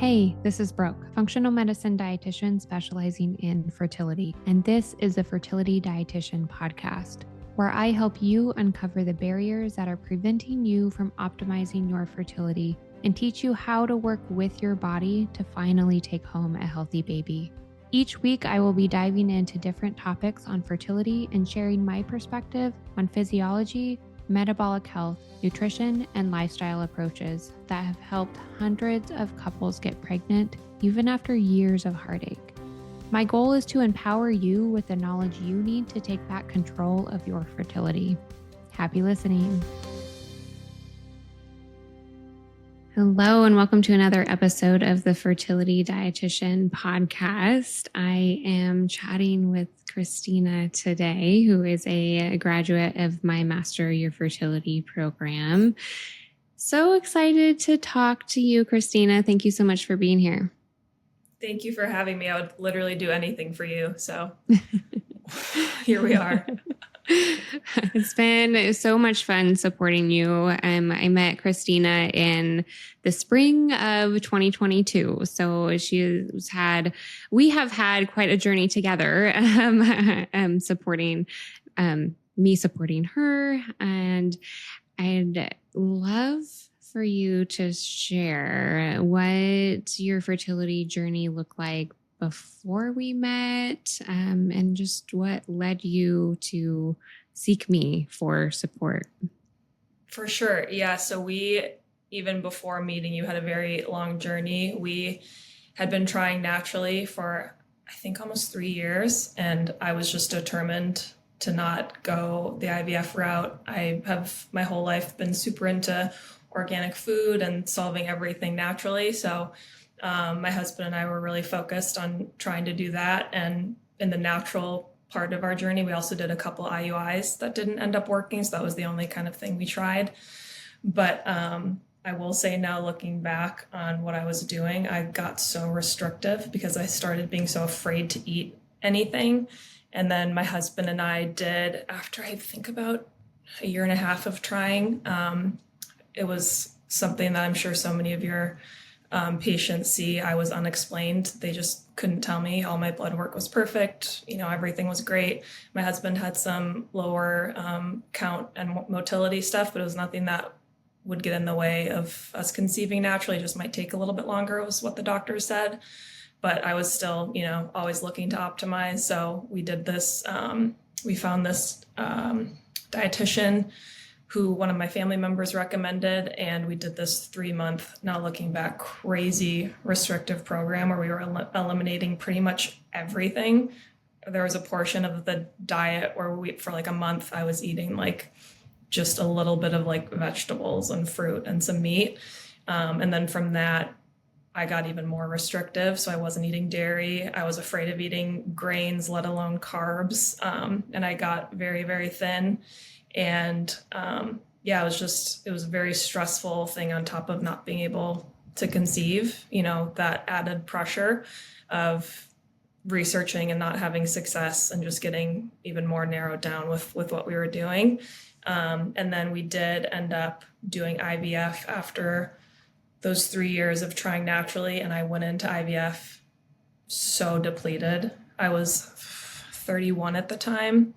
Hey, this is Brooke, functional medicine dietitian specializing in fertility, and this is the Fertility Dietitian podcast, where I help you uncover the barriers that are preventing you from optimizing your fertility and teach you how to work with your body to finally take home a healthy baby. Each week, I will be diving into different topics on fertility and sharing my perspective on physiology, metabolic health, nutrition, and lifestyle approaches that have helped hundreds of couples get pregnant even after years of heartache. My goal is to empower you with the knowledge you need to take back control of your fertility. Happy listening. Hello, and welcome to another episode of the Fertility Dietitian podcast. I am chatting with Christina today, who is a graduate of my Master Your Fertility Program. So excited to talk to you, Christina. Thank you so much for being here. Thank you for having me. I would literally do anything for you. So here we are. It's been so much fun supporting you. I met Christina in the spring of 2022. So we have had quite a journey together, supporting her. And I'd love for you to share what your fertility journey looked like before we met, and just what led you to seek me for support. For sure. Yeah. So even before meeting you, had a very long journey. We had been trying naturally for, I think, almost 3 years. And I was just determined to not go the IVF route. I have my whole life been super into organic food and solving everything naturally. So my husband and I were really focused on trying to do that. And in the natural part of our journey, we also did a couple IUIs that didn't end up working. So that was the only kind of thing we tried. But I will say now, looking back on what I was doing, I got so restrictive because I started being so afraid to eat anything. And then my husband and I did, after I think about a year and a half of trying, it was something that I'm sure so many of your patients see. I was unexplained. They just couldn't tell me. All my blood work was perfect. Everything was great. My husband had some lower count and motility stuff, but it was nothing that would get in the way of us conceiving naturally. It just might take a little bit longer, was what the doctor said. But I was still, always looking to optimize. So we did this, we found this dietitian who one of my family members recommended. And we did this 3-month, now looking back, crazy restrictive program where we were eliminating pretty much everything. There was a portion of the diet where for like a month, I was eating like just a little bit of like vegetables and fruit and some meat. And then from that, I got even more restrictive. So I wasn't eating dairy. I was afraid of eating grains, let alone carbs. And I got very, very thin. And it was a very stressful thing on top of not being able to conceive, that added pressure of researching and not having success and just getting even more narrowed down with what we were doing. And then we did end up doing IVF after those 3 years of trying naturally. And I went into IVF so depleted. I was 31 at the time.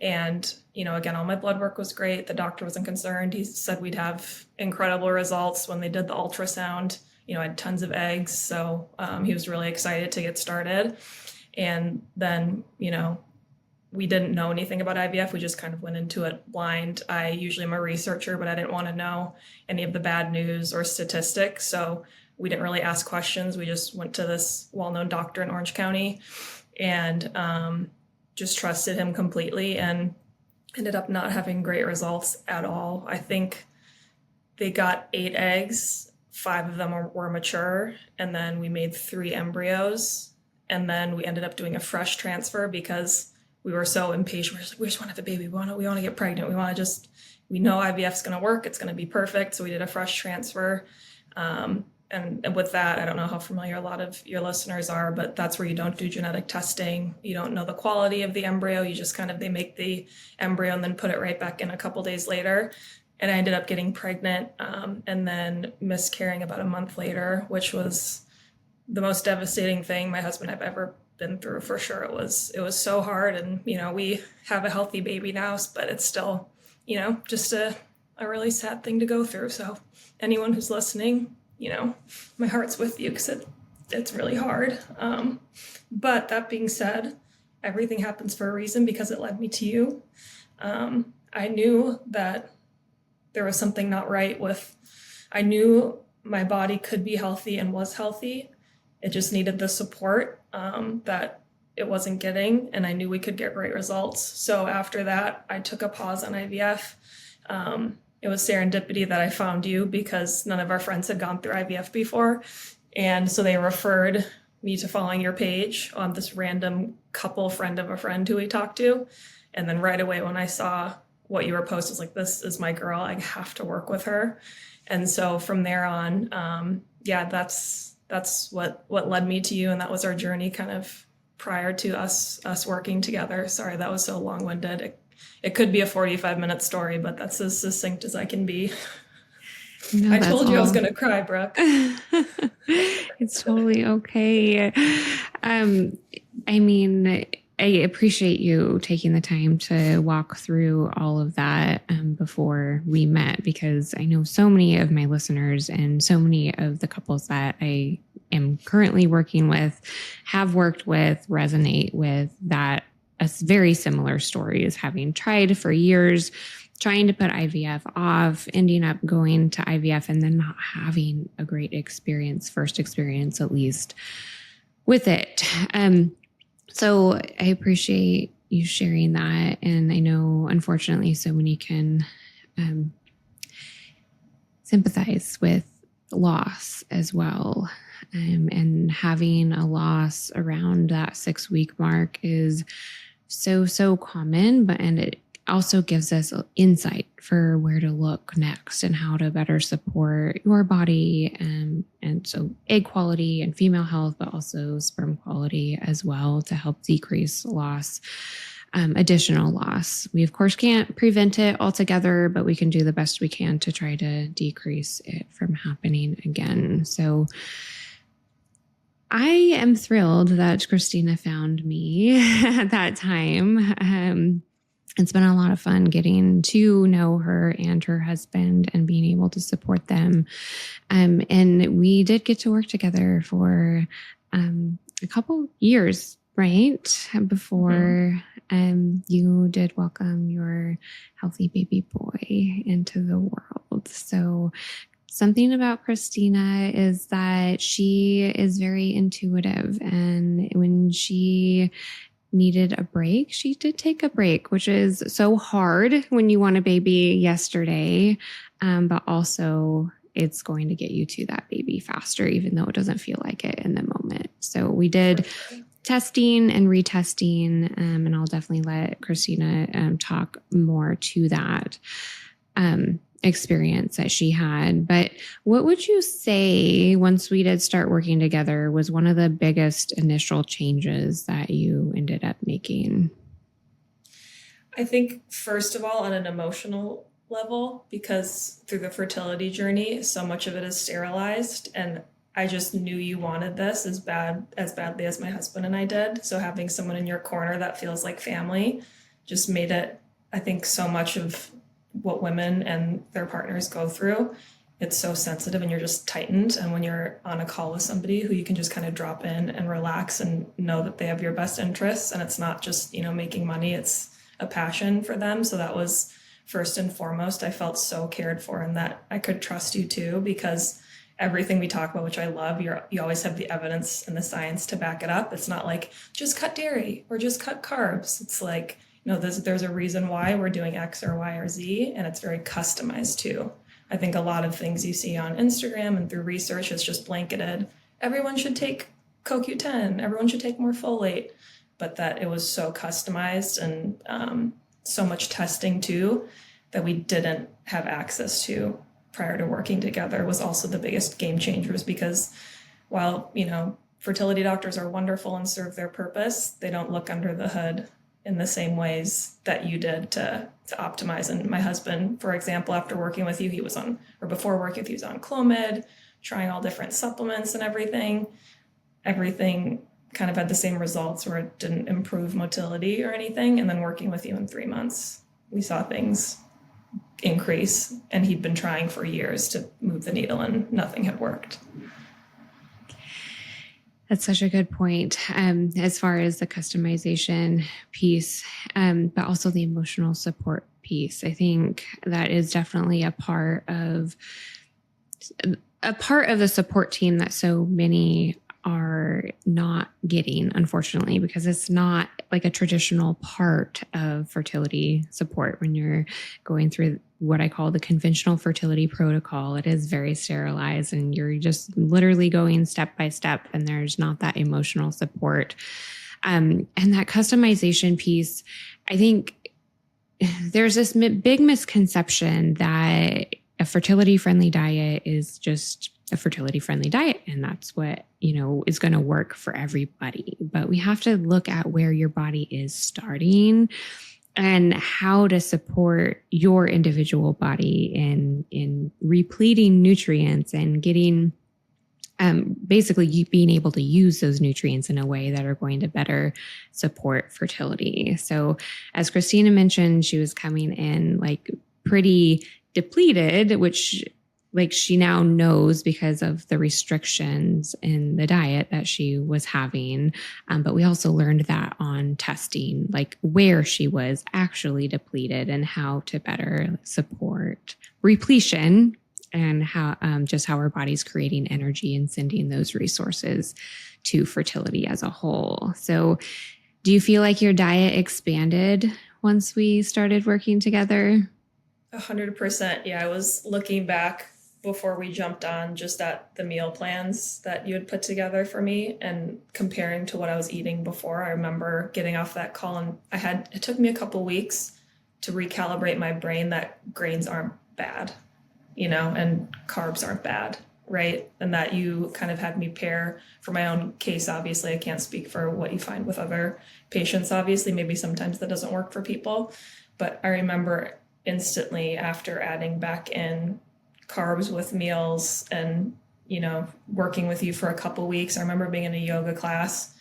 And, again, all my blood work was great. The doctor wasn't concerned. He said we'd have incredible results when they did the ultrasound. I had tons of eggs. So he was really excited to get started. And then, we didn't know anything about IVF. We just kind of went into it blind. I usually am a researcher, but I didn't want to know any of the bad news or statistics. So we didn't really ask questions. We just went to this well-known doctor in Orange County and just trusted him completely and ended up not having great results at all. I think they got 8 eggs, 5 of them were mature, and then we made 3 embryos. And then we ended up doing a fresh transfer because we were so impatient. We're just like, we just want to have a baby. We want to get pregnant. We know IVF is going to work. It's going to be perfect. So we did a fresh transfer. And with that, I don't know how familiar a lot of your listeners are, but that's where you don't do genetic testing. You don't know the quality of the embryo. You just they make the embryo and then put it right back in a couple days later. And I ended up getting pregnant and then miscarrying about a month later, which was the most devastating thing my husband and I've ever been through, for sure. It was so hard. And, we have a healthy baby now, but it's still, just a really sad thing to go through. So anyone who's listening, my heart's with you, because it's really hard. But that being said, everything happens for a reason, because it led me to you. I knew that there was something not right I knew my body could be healthy and was healthy. It just needed the support that it wasn't getting, and I knew we could get great results. So after that, I took a pause on IVF. It was serendipity that I found you, because none of our friends had gone through IVF before. And so they referred me to following your page on this random couple friend of a friend who we talked to. And then right away when I saw what you were posting, I was like, this is my girl. I have to work with her. And so from there on, that's what led me to you. And that was our journey kind of prior to us working together. Sorry, that was so long-winded. It could be a 45-minute story, but that's as succinct as I can be. No, I told you I was going to cry, Brooke. It's totally okay. I appreciate you taking the time to walk through all of that before we met, because I know so many of my listeners and so many of the couples that I am currently working with, have worked with, resonate with that. A very similar story is having tried for years, trying to put IVF off, ending up going to IVF, and then not having a great experience, first experience at least, with it. So I appreciate you sharing that. And I know, unfortunately, so many can sympathize with loss as well. And having a loss around that 6-week mark is so common, and it also gives us insight for where to look next and how to better support your body. And so egg quality and female health, but also sperm quality as well, to help decrease loss, additional loss. We, of course, can't prevent it altogether, but we can do the best we can to try to decrease it from happening again. So I am thrilled that Christina found me at that time. It's been a lot of fun getting to know her and her husband and being able to support them. And we did get to work together for a couple years, right? Before you did welcome your healthy baby boy into the world. So something about Christina is that she is very intuitive, and when she needed a break, she did take a break, which is so hard when you want a baby yesterday, but also it's going to get you to that baby faster, even though it doesn't feel like it in the moment. So we did testing and retesting, and I'll definitely let Christina talk more to that experience that she had. But what would you say, once we did start working together, was one of the biggest initial changes that you ended up making? I think, first of all, on an emotional level, because through the fertility journey, so much of it is sterilized, and I just knew you wanted this as badly as my husband and I did. So having someone in your corner that feels like family just made it, I think, so much of what women and their partners go through. It's so sensitive, and you're just tightened. And when you're on a call with somebody who you can just kind of drop in and relax and know that they have your best interests, and it's not just, making money, it's a passion for them. So that was first and foremost. I felt so cared for, and that I could trust you too, because everything we talk about, which I love, you always have the evidence and the science to back it up. It's not like just cut dairy or just cut carbs. It's like, there's a reason why we're doing X or Y or Z, and it's very customized too. I think a lot of things you see on Instagram and through research is just blanketed. Everyone should take CoQ10. Everyone should take more folate. But that it was so customized and so much testing too that we didn't have access to prior to working together was also the biggest game changers, because while, fertility doctors are wonderful and serve their purpose, they don't look under the hood in the same ways that you did to optimize. And my husband, for example, after working with you, before working with you, he was on Clomid, trying all different supplements and everything. everything kind of had the same results where it didn't improve motility or anything. And then working with you in 3 months, we saw things increase, and he'd been trying for years to move the needle and nothing had worked. That's such a good point, as far as the customization piece, but also the emotional support piece. I think that is definitely a part of the support team that so many are not getting, unfortunately, because it's not like a traditional part of fertility support when you're going through what I call the conventional fertility protocol. It is very sterilized and you're just literally going step by step, and there's not that emotional support. And that customization piece, I think there's this big misconception that a fertility-friendly diet is just a fertility-friendly diet, and that's what, is going to work for everybody. But we have to look at where your body is starting and how to support your individual body in repleting nutrients and getting basically you being able to use those nutrients in a way that are going to better support fertility. So as Christina mentioned, she was coming in like pretty depleted, which like she now knows because of the restrictions in the diet that she was having. But we also learned that on testing, like where she was actually depleted and how to better support repletion and how just how our body's creating energy and sending those resources to fertility as a whole. So do you feel like your diet expanded once we started working together? 100%. Yeah, I was looking back before we jumped on just at the meal plans that you had put together for me and comparing to what I was eating before. I remember getting off that call and it took me a couple weeks to recalibrate my brain that grains aren't bad, and carbs aren't bad, right? And that you kind of had me pair for my own case. Obviously, I can't speak for what you find with other patients. Obviously, maybe sometimes that doesn't work for people. But I remember instantly after adding back in carbs with meals and, working with you for a couple weeks, I remember being in a yoga class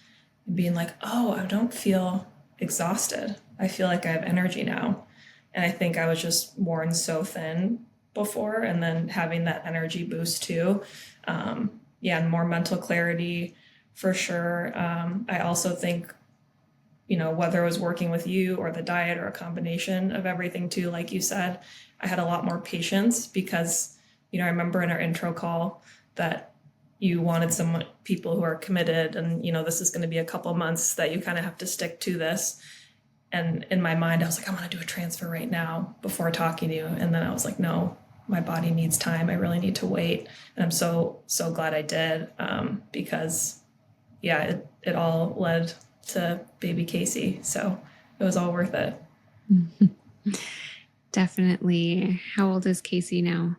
and being like, oh, I don't feel exhausted. I feel like I have energy now. And I think I was just worn so thin before, and then having that energy boost too. And more mental clarity for sure. I also think, whether it was working with you or the diet or a combination of everything too, like you said, I had a lot more patience because, I remember in our intro call that you wanted some people who are committed and, this is going to be a couple months that you kind of have to stick to this. And in my mind, I was like, I want to do a transfer right now before talking to you. And then I was like, no, my body needs time. I really need to wait. And I'm so glad I did because, it all led to baby Casey. So it was all worth it. Definitely. How old is Casey now?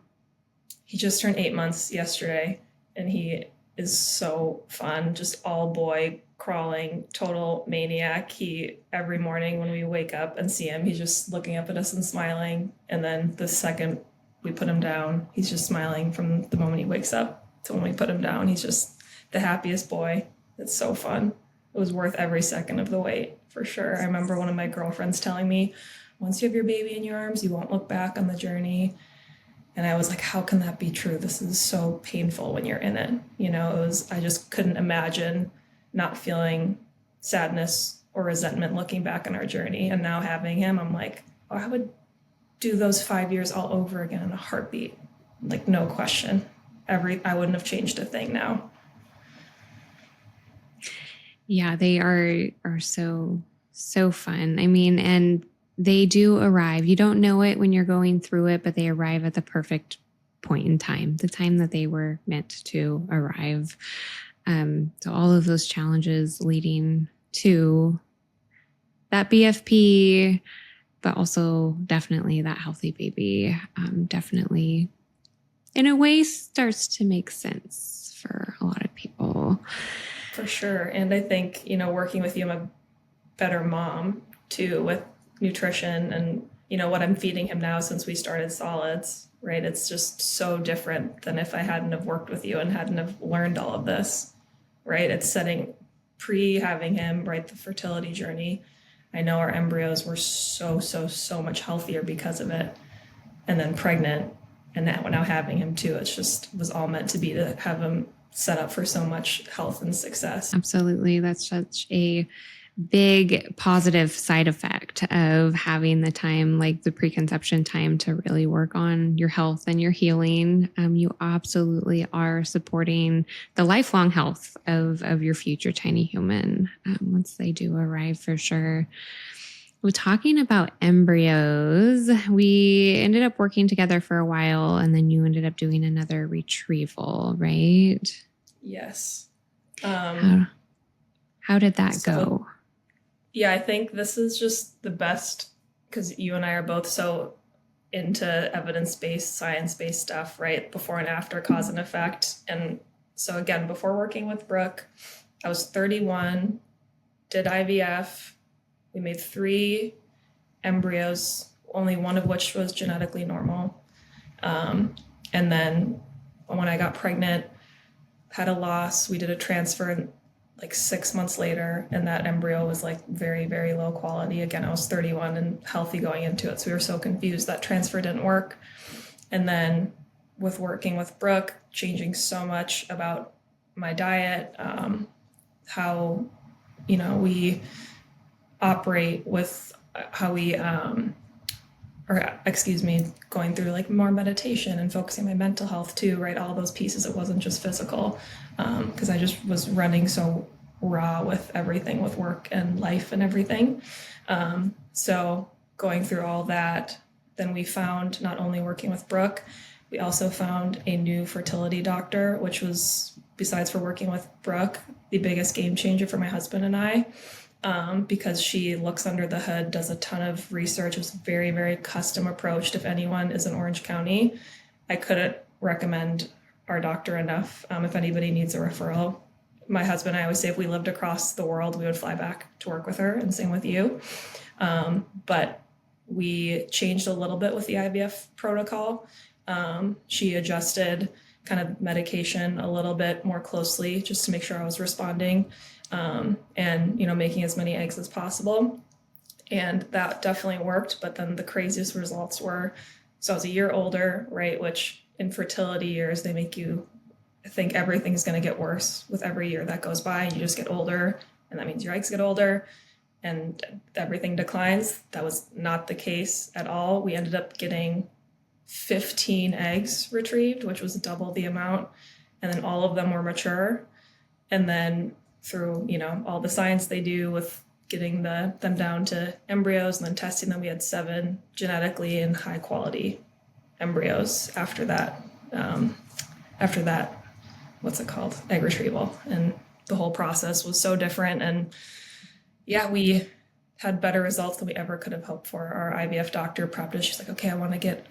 He just turned 8 months yesterday, and he is so fun, just all boy, crawling, total maniac. Every morning when we wake up and see him, he's just looking up at us and smiling. And then the second we put him down, he's just smiling from the moment he wakes up to when we put him down. He's just the happiest boy. It's so fun. It was worth every second of the wait, for sure. I remember one of my girlfriends telling me, once you have your baby in your arms, you won't look back on the journey. And I was like, how can that be true? This is so painful when you're in it. I just couldn't imagine not feeling sadness or resentment looking back on our journey. And now having him, I'm like, oh, I would do those 5 years all over again in a heartbeat. Like, no question. I wouldn't have changed a thing now. Yeah, they are so fun. I mean, and they do arrive. You don't know it when you're going through it, but they arrive at the perfect point in time, the time that they were meant to arrive. So all of those challenges leading to that BFP, but also definitely that healthy baby, definitely in a way starts to make sense for a lot of people. For sure. And I think, working with you, I'm a better mom too, with nutrition and, what I'm feeding him now since we started solids, right? It's just so different than if I hadn't have worked with you and hadn't have learned all of this, right? It's setting having him, right? The fertility journey. I know our embryos were so much healthier because of it. And then pregnant, and now having him too. It's just was all meant to be to have him set up for so much health and success. Absolutely. That's such a big positive side effect of having the time, like the preconception time, to really work on your health and your healing. You absolutely are supporting the lifelong health of your future tiny human once they do arrive, for sure. We're talking about embryos. We ended up working together for a while, and then you ended up doing another retrieval, right? Yes. How did that go? Yeah, I think this is just the best because you and I are both so into evidence-based, science-based stuff, right? Before and after, cause and effect. And so again, before working with Brooke, I was 31, did IVF. We made 3 embryos, only one of which was genetically normal. And then when I got pregnant, had a loss, we did a transfer like 6 months later, and that embryo was like very, very low quality. Again, I was 31 and healthy going into it. So we were so confused that transfer didn't work. And then with working with Brooke, changing so much about my diet, how, we operate with how we, going through like more meditation and focusing on my mental health too, right? All those pieces. It wasn't just physical, because I just was running so raw with everything, with work and life and everything. So going through all that, then we found, not only working with Brooke, we also found a new fertility doctor, which was, besides for working with Brooke, the biggest game changer for my husband and I. Because she looks under the hood, does a ton of research. It was very, very custom approached. If anyone is in Orange County, I couldn't recommend our doctor enough. If anybody needs a referral, my husband and I always say if we lived across the world, we would fly back to work with her, and same with you. But we changed a little bit with the IVF protocol. She adjusted kind of medication a little bit more closely just to make sure I was responding. And making as many eggs as possible. And that definitely worked. But then the craziest results were, so I was a year older, right? Which in fertility years, they make you think everything's going to get worse with every year that goes by. You just get older, and that means your eggs get older and everything declines. That was not the case at all. We ended up getting 15 eggs retrieved, which was double the amount. And then all of them were mature. And then through, all the science they do with getting them down to embryos and then testing them, we had 7 genetically and high quality embryos after that, what's it called? Egg retrieval. And the whole process was so different. And yeah, we had better results than we ever could have hoped for. Our IVF doctor prepped us. She's like, okay, I want to get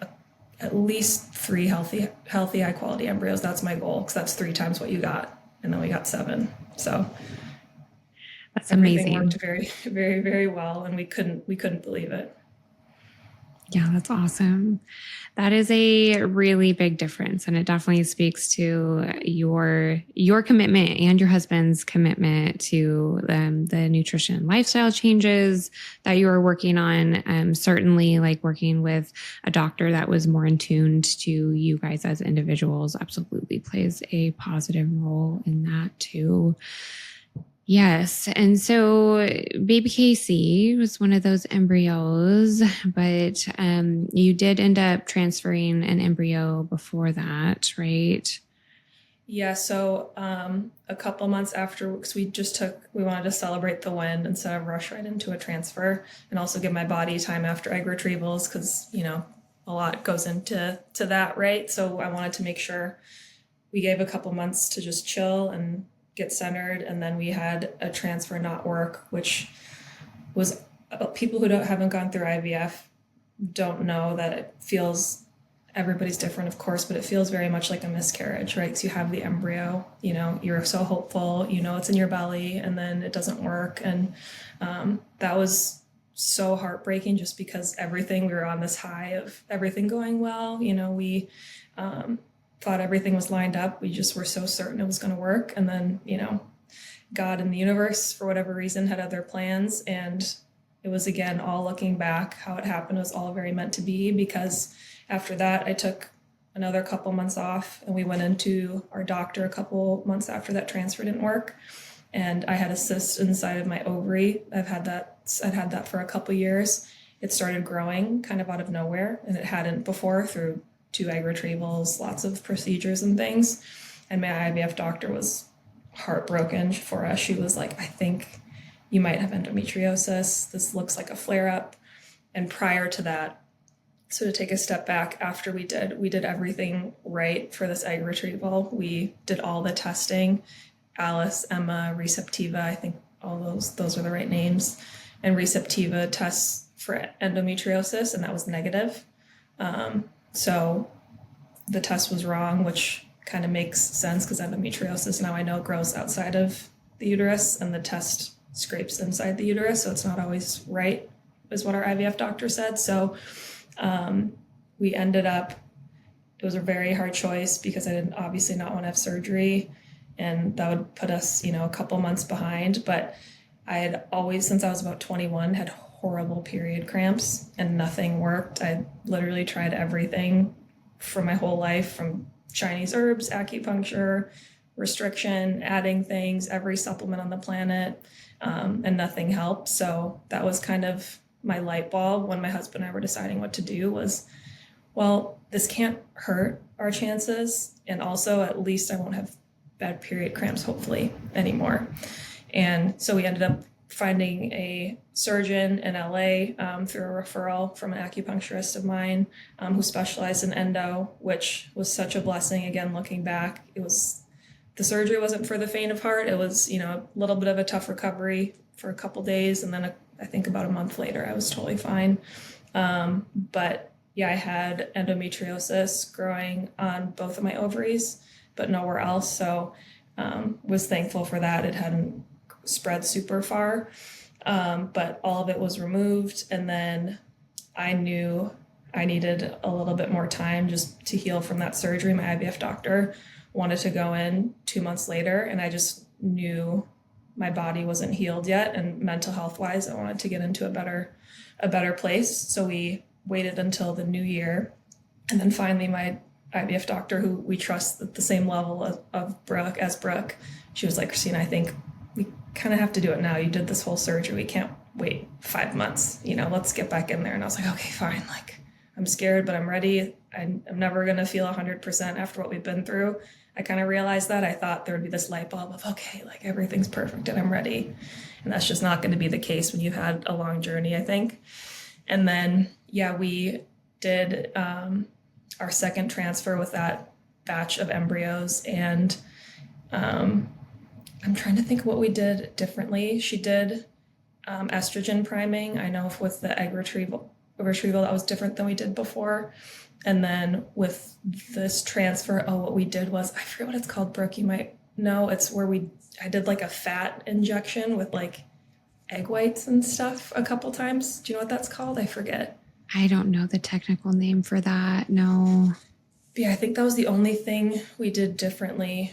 at least 3 healthy, high quality embryos. That's my goal, because that's 3 times what you got. And then we got 7. So that's everything amazing. worked very, very, very well. And we couldn't believe it. Yeah, that's awesome. That is a really big difference. And it definitely speaks to your commitment and your husband's commitment to the nutrition and lifestyle changes that you were working on. Certainly like working with a doctor that was more in tune to you guys as individuals absolutely plays a positive role in that too. Yes. And so baby Casey was one of those embryos, but you did end up transferring an embryo before that, right? Yeah. So a couple months after, because we wanted to celebrate the win instead of rush right into a transfer, and also give my body time after egg retrievals, because, a lot goes into that, right? So I wanted to make sure we gave a couple months to just chill and get centered. And then we had a transfer not work, which was, people who haven't gone through IVF don't know that it feels, everybody's different, of course, but it feels very much like a miscarriage, right? Because you have the embryo, you're so hopeful, it's in your belly, and then it doesn't work. And that was so heartbreaking, just because we were on this high of everything going well. We thought everything was lined up. We just were so certain it was going to work. And then, God and the universe, for whatever reason, had other plans. And it was, again, all looking back, how it happened was all very meant to be, because after that, I took another couple months off and we went into our doctor a couple months after that transfer didn't work. And I had a cyst inside of my ovary. I'd had that for a couple years. It started growing kind of out of nowhere, and it hadn't before, through 2 egg retrievals, lots of procedures and things. And my IVF doctor was heartbroken for us. She was like, I think you might have endometriosis. This looks like a flare-up. And prior to that, so to take a step back, after we did everything right for this egg retrieval. We did all the testing, Alice, Emma, Receptiva, I think all those are the right names. And Receptiva tests for endometriosis, and that was negative. So the test was wrong, which kind of makes sense because endometriosis, now I know, grows outside of the uterus, and the test scrapes inside the uterus, so it's not always right, is what our IVF doctor said. So we ended up, it was a very hard choice because I didn't obviously not want to have surgery, and that would put us, a couple months behind. But I had always, since I was about 21, had horrible period cramps and nothing worked. I literally tried everything for my whole life, from Chinese herbs, acupuncture, restriction, adding things, every supplement on the planet, and nothing helped. So that was kind of my light bulb when my husband and I were deciding what to do, was, well, this can't hurt our chances. And also, at least I won't have bad period cramps, hopefully, anymore. And so we ended up finding a surgeon in LA through a referral from an acupuncturist of mine who specialized in endo, which was such a blessing. Again, looking back, the surgery wasn't for the faint of heart. It was, a little bit of a tough recovery for a couple days. And then I think about a month later, I was totally fine. But yeah, I had endometriosis growing on both of my ovaries, but nowhere else. So was thankful for that. It hadn't spread super far, but all of it was removed. And then I knew I needed a little bit more time just to heal from that surgery. My IVF doctor wanted to go in 2 months later, and I just knew my body wasn't healed yet, and mental health wise, I wanted to get into a better place. So we waited until the new year, and then finally my IVF doctor, who we trust at the same level of Brooke, she was like, Christina, I think we kind of have to do it now. You did this whole surgery. We can't wait 5 months, let's get back in there. And I was like, okay, fine. Like, I'm scared, but I'm ready. I'm never going to feel 100% after what we've been through. I kind of realized that. I thought there would be this light bulb of, okay, like everything's perfect and I'm ready. And that's just not going to be the case when you've had a long journey, I think. And then, yeah, we did our second transfer with that batch of embryos. And I'm trying to think what we did differently. She did estrogen priming. I know with the egg retrieval, that was different than we did before. And then with this transfer, what we did was, I forget what it's called, Brooke, you might know. It's where I did like a fat injection with like egg whites and stuff a couple times. Do you know what that's called? I forget. I don't know the technical name for that. No. But yeah, I think that was the only thing we did differently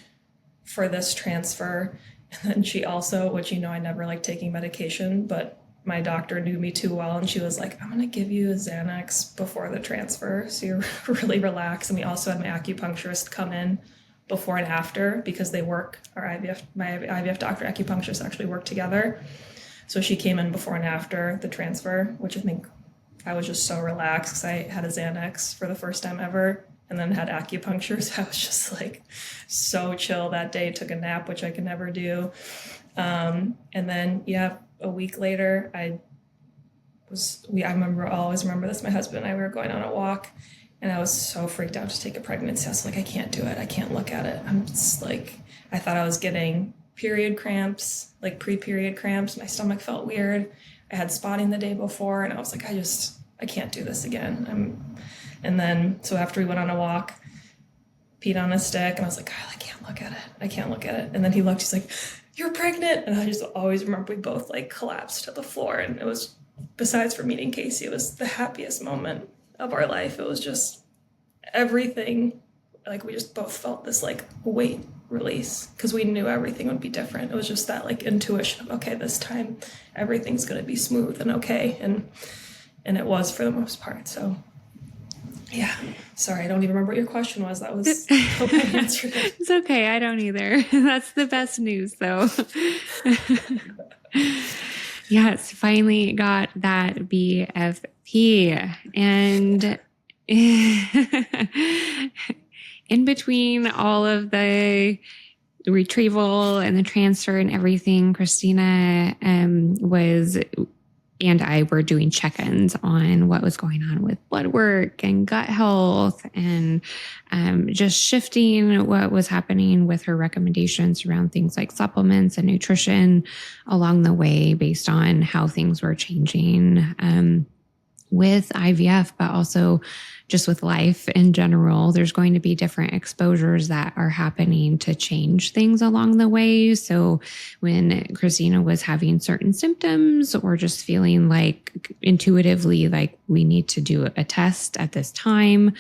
for this transfer. And then she also, which I never like taking medication, but my doctor knew me too well, and she was like, I'm going to give you a Xanax before the transfer, so you're really relaxed. And we also had my acupuncturist come in before and after, because they work, my IVF doctor, acupuncturist actually work together. So she came in before and after the transfer, which I think I was just so relaxed because I had a Xanax for the first time ever, and then had acupuncture. So I was just like so chill that day, took a nap, which I can never do. And then, yeah, a week later, I always remember this, my husband and I were going on a walk, and I was so freaked out to take a pregnancy. I was like, I can't do it. I can't look at it. I'm just like, I thought I was getting period cramps, like pre-period cramps. My stomach felt weird. I had spotting the day before, and I was like, I can't do this again. And then, so after we went on a walk, peed on a stick, and I was like, Kyle, I can't look at it. I can't look at it. And then he looked, he's like, you're pregnant. And I just always remember we both like collapsed to the floor. And it was, besides for meeting Casey, it was the happiest moment of our life. It was just everything. Like, we just both felt this like weight release, because we knew everything would be different. It was just that like intuition of, okay, this time everything's going to be smooth and okay. And it was for the most part. So yeah, sorry, I don't even remember what your question was. That was, I hope I answered it. It's okay. I don't either. That's the best news though. Yes, finally got that BFP. And in between all of the retrieval and the transfer and everything, Christina and I were doing check-ins on what was going on with blood work and gut health, and just shifting what was happening with her recommendations around things like supplements and nutrition along the way based on how things were changing with IVF, but also just with life in general. There's going to be different exposures that are happening to change things along the way. So when Christina was having certain symptoms or just feeling like intuitively like we need to do a test at this time,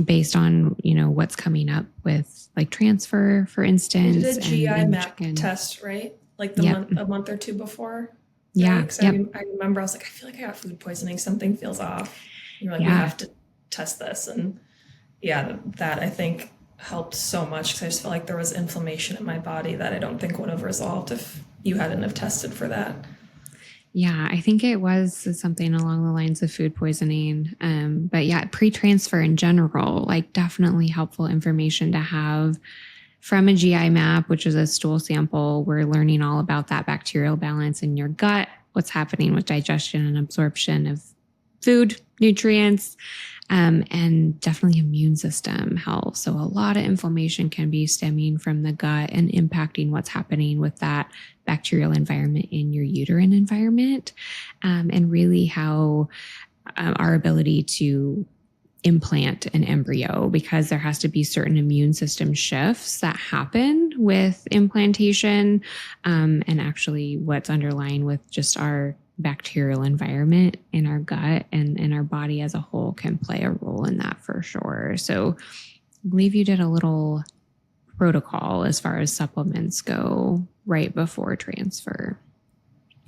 based on, what's coming up with like transfer, for instance. You did a GI map test, right? Like a month or two before? Yeah. Right? I remember I was like, I feel like I got food poisoning. Something feels off. You're like, we have to test this. And that I think helped so much, because I just felt like there was inflammation in my body that I don't think would have resolved if you hadn't have tested for that. Yeah, I think it was something along the lines of food poisoning. But yeah, pre-transfer in general, like definitely helpful information to have from a GI map, which is a stool sample. We're learning all about that bacterial balance in your gut, what's happening with digestion and absorption of food, nutrients, and definitely immune system health. So a lot of inflammation can be stemming from the gut and impacting what's happening with that bacterial environment in your uterine environment, and really how our ability to implant an embryo, because there has to be certain immune system shifts that happen with implantation, and actually what's underlying with just our bacterial environment in our gut and our body as a whole can play a role in that for sure. So I believe you did a little protocol as far as supplements go right before transfer.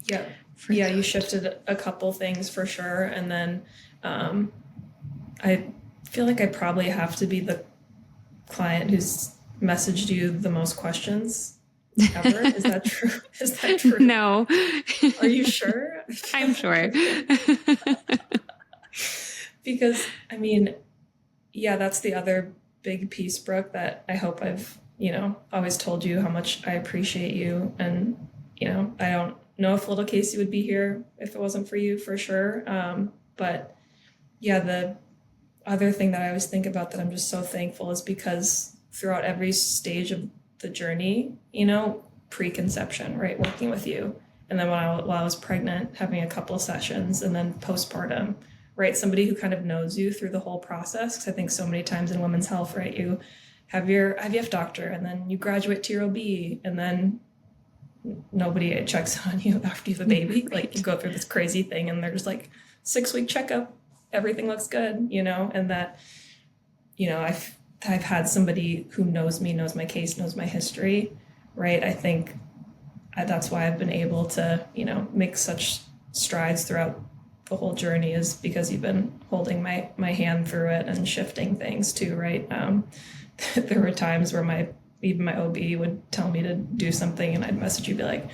Yeah. You shifted a couple things for sure. And then I feel like I probably have to be the client who's messaged you the most questions ever. Is that true? No. Are you sure? I'm sure. Because that's the other big piece, Brooke, that I hope I've, always told you how much I appreciate you. And, I don't know if little Casey would be here if it wasn't for you, for sure. But yeah, the other thing that I always think about that I'm just so thankful is because throughout every stage of the journey, preconception, right, working with you, and then while I was pregnant, having a couple of sessions, and then postpartum, right, somebody who kind of knows you through the whole process. Because I think so many times in women's health, right, you have your IVF doctor, and then you graduate to your OB, and then nobody checks on you after you have a baby. Like you go through this crazy thing, and they're just like 6-week checkup, everything looks good, and that, I've had somebody who knows me, knows my case, knows my history, right? I think that's why I've been able to, make such strides throughout the whole journey, is because you've been holding my hand through it and shifting things too, right? There were times where even my OB would tell me to do something, and I'd message you, be like,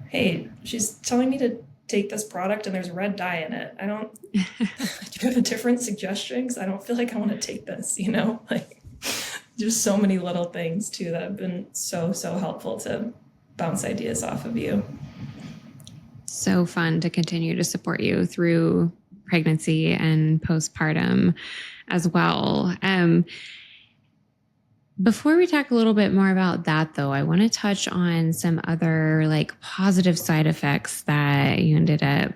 hey, she's telling me to take this product and there's red dye in it. Do you have a different suggestion? Because I don't feel like I want to take this, like just so many little things too that have been so helpful to bounce ideas off of you. So fun to continue to support you through pregnancy and postpartum as well. Before we talk a little bit more about that, though, I want to touch on some other like positive side effects that you ended up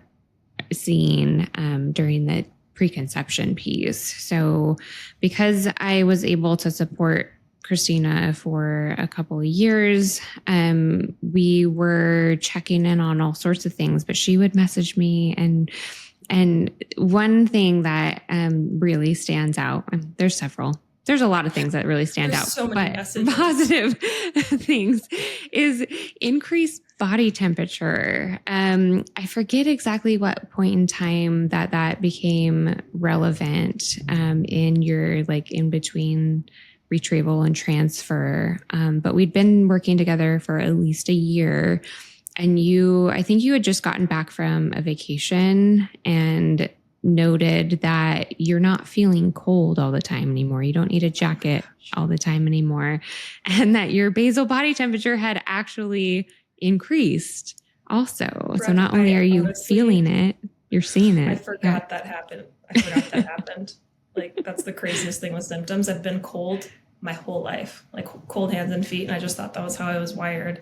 seeing during the preconception piece. So because I was able to support Christina for a couple of years, we were checking in on all sorts of things, but she would message me, and one thing that really stands out, there's several, there's a lot of things that really stand There's out, so many but messages. positive things is increased body temperature. I forget exactly what point in time that became relevant in your like in between retrieval and transfer. But we'd been working together for at least a year. And I think you had just gotten back from a vacation and noted that you're not feeling cold all the time anymore. You don't need a jacket all the time anymore. And that your basal body temperature had actually increased also. So not only are you feeling it, you're seeing it. I forgot that happened. Like, that's the craziest thing with symptoms. I've been cold my whole life, like cold hands and feet. And I just thought that was how I was wired.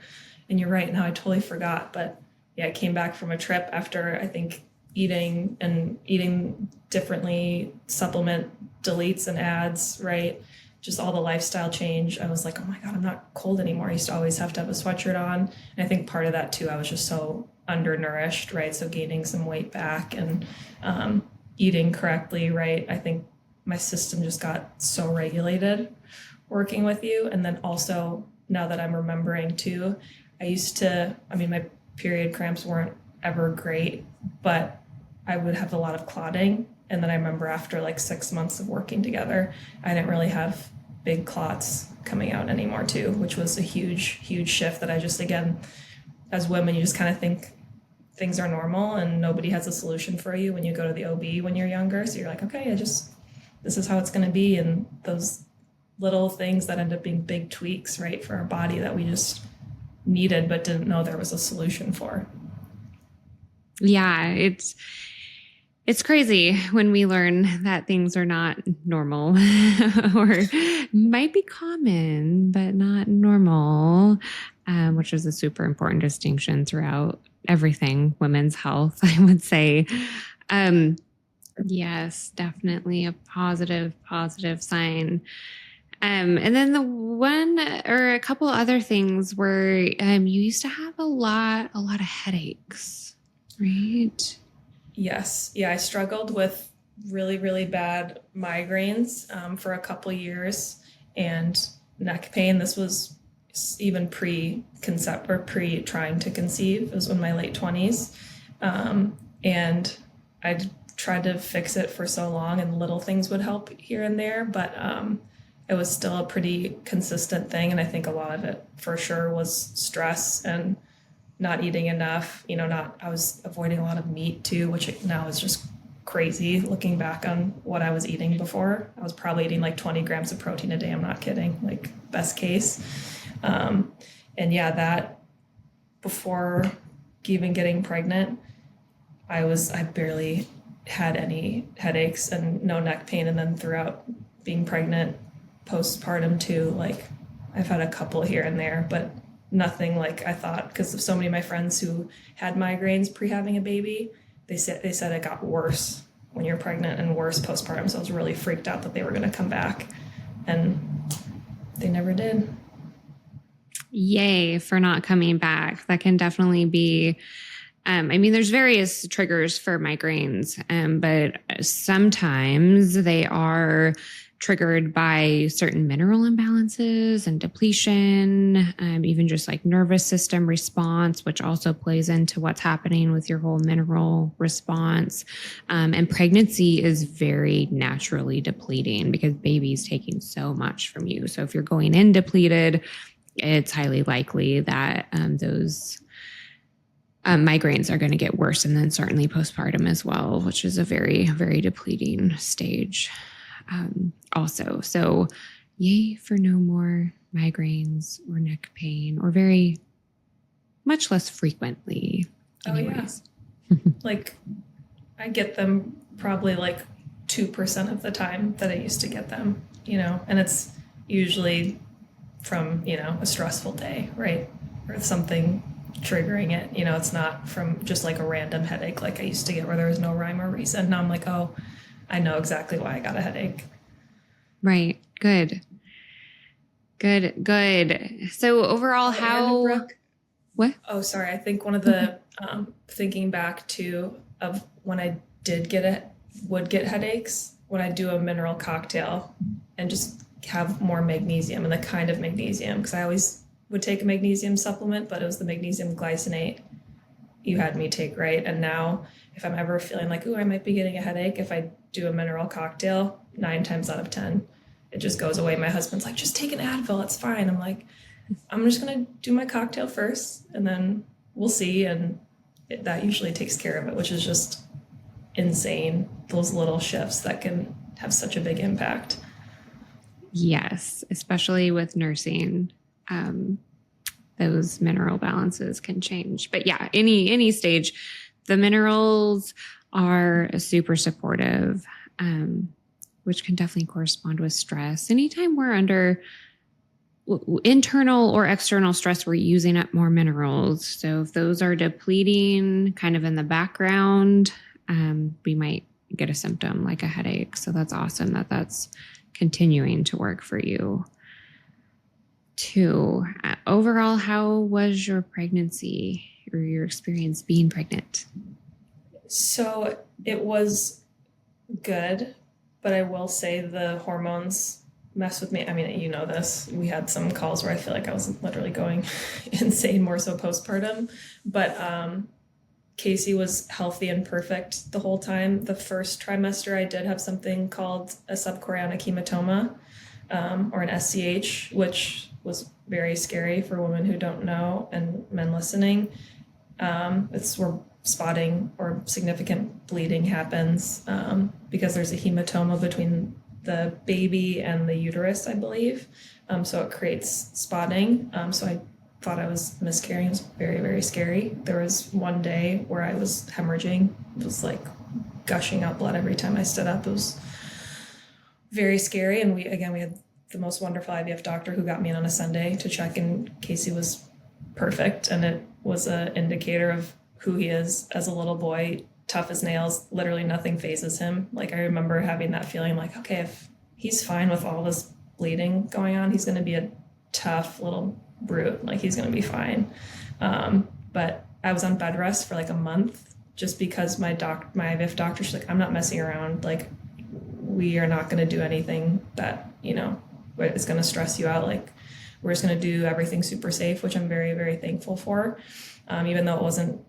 And you're right. Now I totally forgot. But yeah, I came back from a trip after, I think, eating differently, supplement deletes and adds, right? Just all the lifestyle change. I was like, oh my God, I'm not cold anymore. I used to always have to have a sweatshirt on. And I think part of that too, I was just so undernourished, right? So gaining some weight back and eating correctly, right? I think my system just got so regulated working with you. And then also, now that I'm remembering too, my period cramps weren't ever great, but I would have a lot of clotting. And then I remember after like 6 months of working together, I didn't really have big clots coming out anymore too, which was a huge, huge shift that I just, again, as women, you just kind of think things are normal and nobody has a solution for you when you go to the OB when you're younger. So you're like, okay, this is how it's going to be. And those little things that end up being big tweaks, right, for our body that we just needed but didn't know there was a solution for. Yeah, it's crazy when we learn that things are not normal or might be common, but not normal, which is a super important distinction throughout everything, women's health, I would say. Yes, definitely a positive sign. And then the one or a couple other things were you used to have a lot of headaches, right? Yes. Yeah, I struggled with really, really bad migraines for a couple years and neck pain. This was even pre-concept or pre-trying to conceive. It was in my late 20s. And I tried to fix it for so long and little things would help here and there, but it was still a pretty consistent thing. And I think a lot of it for sure was stress and not eating enough, I was avoiding a lot of meat too, which now is just crazy looking back on what I was eating before. I was probably eating like 20 grams of protein a day. I'm not kidding, like best case. And yeah, that before even getting pregnant, I barely had any headaches and no neck pain. And then throughout being pregnant, postpartum too, like I've had a couple here and there, but nothing like I thought, because of so many of my friends who had migraines pre-having a baby, they said it got worse when you're pregnant and worse postpartum. So I was really freaked out that they were going to come back, and they never did. Yay for not coming back. That can definitely be, there's various triggers for migraines, but sometimes they are triggered by certain mineral imbalances and depletion, even just like nervous system response, which also plays into what's happening with your whole mineral response. And pregnancy is very naturally depleting because baby's taking so much from you. So if you're going in depleted, it's highly likely that those migraines are going to get worse. And then certainly postpartum as well, which is a very, very depleting stage. Also. So yay for no more migraines or neck pain, or very much less frequently anyways. Oh, yeah. Like I get them probably like 2% of the time that I used to get them, and it's usually from, a stressful day, right? Or something triggering it, it's not from just like a random headache like I used to get where there was no rhyme or reason. Now I'm like, oh, I know exactly why I got a headache. Right. Good. So overall, what? Oh, sorry. I think one of the, thinking back to of when I would get headaches, when I do a mineral cocktail and just have more magnesium and the kind of magnesium, because I always would take a magnesium supplement, but it was the magnesium glycinate you had me take, right? And now if I'm ever feeling like, ooh, I might be getting a headache, if I do a mineral cocktail, 9 times out of 10, it just goes away. My husband's like, just take an Advil, it's fine. I'm like, I'm just going to do my cocktail first and then we'll see. And that usually takes care of it, which is just insane. Those little shifts that can have such a big impact. Yes, especially with nursing. Those mineral balances can change. But yeah, any stage, the minerals are super supportive, which can definitely correspond with stress. Anytime we're under internal or external stress, we're using up more minerals. So if those are depleting kind of in the background, we might get a symptom like a headache. So that's awesome that that's continuing to work for you too. Overall, how was your pregnancy or your experience being pregnant? So it was good, but I will say the hormones mess with me. I mean, you know this. We had some calls where I feel like I was literally going insane, more so postpartum. But Casey was healthy and perfect the whole time. The first trimester, I did have something called a subchorionic hematoma, or an SCH, which was very scary for women who don't know and men listening. It's where spotting or significant bleeding happens because there's a hematoma between the baby and the uterus, I believe. So it creates spotting. So I thought I was miscarrying. It was very, very scary. There was one day where I was hemorrhaging. It was like gushing out blood every time I stood up. It was very scary. And we had the most wonderful IVF doctor who got me in on a Sunday to check, and Casey was perfect. And it was an indicator of who he is as a little boy, tough as nails, literally nothing phases him. Like I remember having that feeling like, okay, if he's fine with all this bleeding going on, he's going to be a tough little brute. Like he's going to be fine. But I was on bed rest for like a month just because my IVF doctor, she's like, I'm not messing around. Like we are not going to do anything that, is going to stress you out. Like we're just going to do everything super safe, which I'm very, very thankful for. Even though it wasn't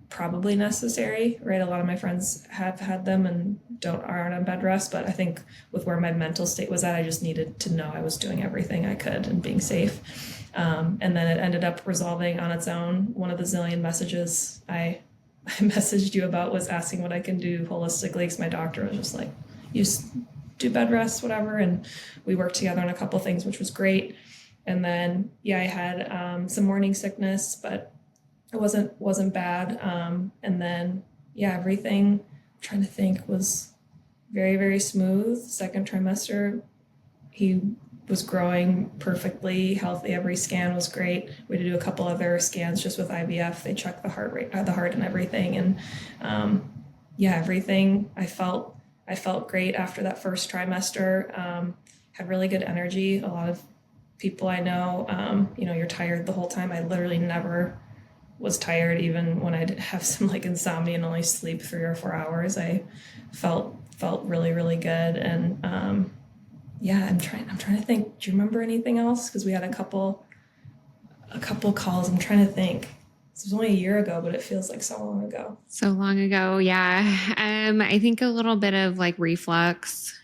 probably necessary, right? A lot of my friends have had them and aren't on bed rest, but I think with where my mental state was at, I just needed to know I was doing everything I could and being safe. And then it ended up resolving on its own. One of the zillion messages I messaged you about was asking what I can do holistically, because my doctor was just like, you just do bed rest, whatever. And we worked together on a couple things, which was great. And then, I had some morning sickness, but it wasn't bad. And then, everything, I'm trying to think, was very, very smooth. Second trimester, he was growing perfectly healthy. Every scan was great. We had to do a couple other scans just with IVF. They checked the heart rate, the heart and everything. And everything, I felt great after that first trimester. Had really good energy. A lot of people I know, you're tired the whole time. I literally never was tired, even when I'd have some like insomnia and only sleep 3 or 4 hours. I felt really, really good. And I'm trying to think. Do you remember anything else? Because we had a couple calls. I'm trying to think. This was only a year ago, but it feels like so long ago. So long ago, yeah. I think a little bit of like reflux.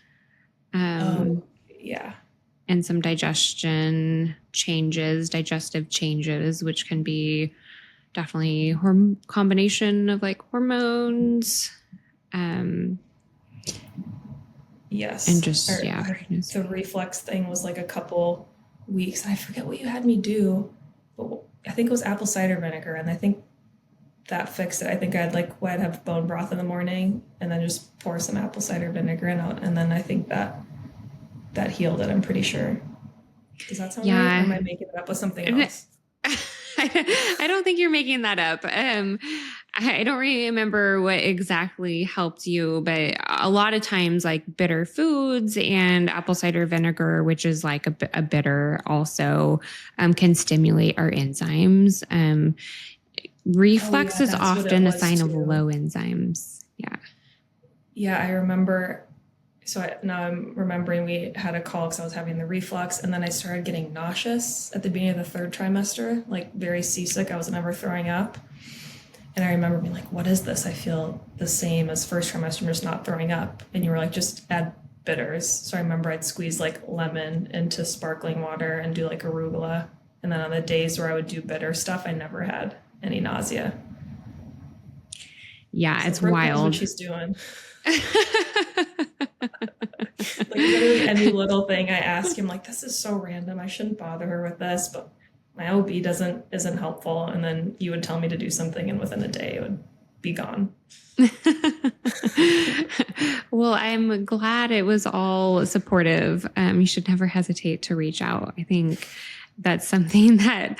And some digestive changes, which can be definitely combination of like hormones. Yes. And just, the reflux thing was like a couple weeks. I forget what you had me do, but I think it was apple cider vinegar. And I think that fixed it. I think I'd have bone broth in the morning and then just pour some apple cider vinegar in it. And then I think that healed it, I'm pretty sure. Does that sound right? Or am I making it up with something else? I don't think you're making that up. I don't remember what exactly helped you, but a lot of times like bitter foods and apple cider vinegar, which is like a bitter also, can stimulate our enzymes. Reflux is often a sign of low enzymes. Yeah. Yeah, I remember now I'm remembering we had a call because I was having the reflux, and then I started getting nauseous at the beginning of the third trimester, like very seasick. I was never throwing up. And I remember being like, what is this? I feel the same as first trimester, I'm just not throwing up. And you were like, just add bitters. So I remember I'd squeeze like lemon into sparkling water and do like arugula. And then on the days where I would do bitter stuff, I never had any nausea. Yeah, So it's Brooke knows what wild. she's doing. Like literally any little thing I ask him, like, this is so random. I shouldn't bother her with this, but my OB isn't helpful. And then you would tell me to do something, and within a day it would be gone. Well, I'm glad it was all supportive. You should never hesitate to reach out. I think that's something that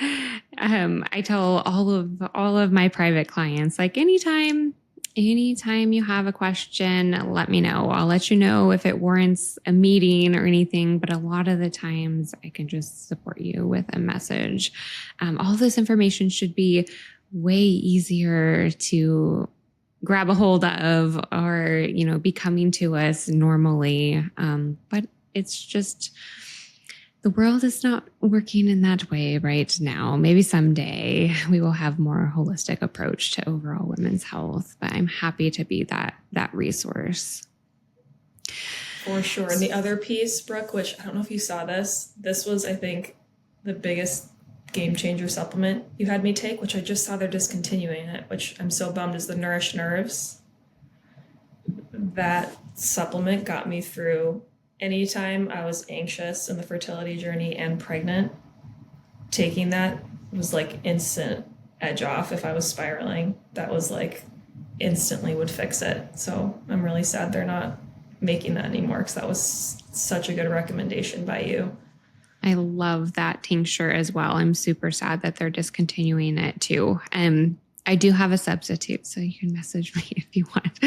I tell all of my private clients, like anytime you have a question, let me know. I'll let you know if it warrants a meeting or anything, but a lot of the times I can just support you with a message. All this information should be way easier to grab a hold of, or, be coming to us normally. But it's just, the world is not working in that way right now. Maybe someday we will have more holistic approach to overall women's health, but I'm happy to be that resource. For sure. And the other piece, Brooke, which I don't know if you saw this was, I think, the biggest game changer supplement you had me take, which I just saw they're discontinuing it, which I'm so bummed, is the Nourish Nerves. That supplement got me through anytime I was anxious in the fertility journey and pregnant. Taking that was like instant edge off. If I was spiraling, that was like instantly would fix it. So I'm really sad they're not making that anymore, because that was such a good recommendation by you. I love that tincture as well. I'm super sad that they're discontinuing it too. I do have a substitute, so you can message me if you want.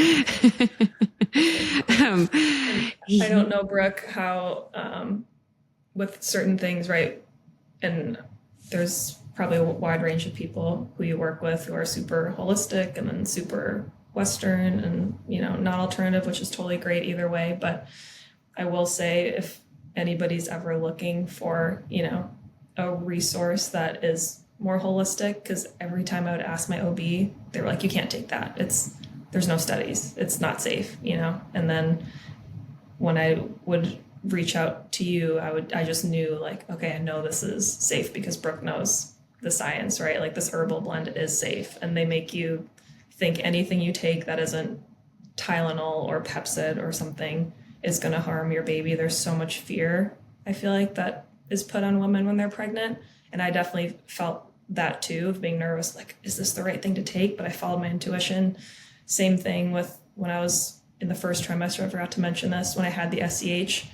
I don't know, Brooke, how with certain things, right? And there's probably a wide range of people who you work with who are super holistic and then super Western and, not alternative, which is totally great either way. But I will say, if anybody's ever looking for, a resource that is more holistic, because every time I would ask my OB, they were like, you can't take that. There's no studies. It's not safe, And then when I would reach out to you, I just knew, like, okay, I know this is safe because Brooke knows the science, right? Like, this herbal blend is safe, and they make you think anything you take that isn't Tylenol or Pepcid or something is going to harm your baby. There's so much fear, I feel like, that is put on women when they're pregnant. And I definitely felt that too, of being nervous, like, is this the right thing to take? But I followed my intuition. Same thing with when I was in the first trimester, I forgot to mention this, when I had the SEH,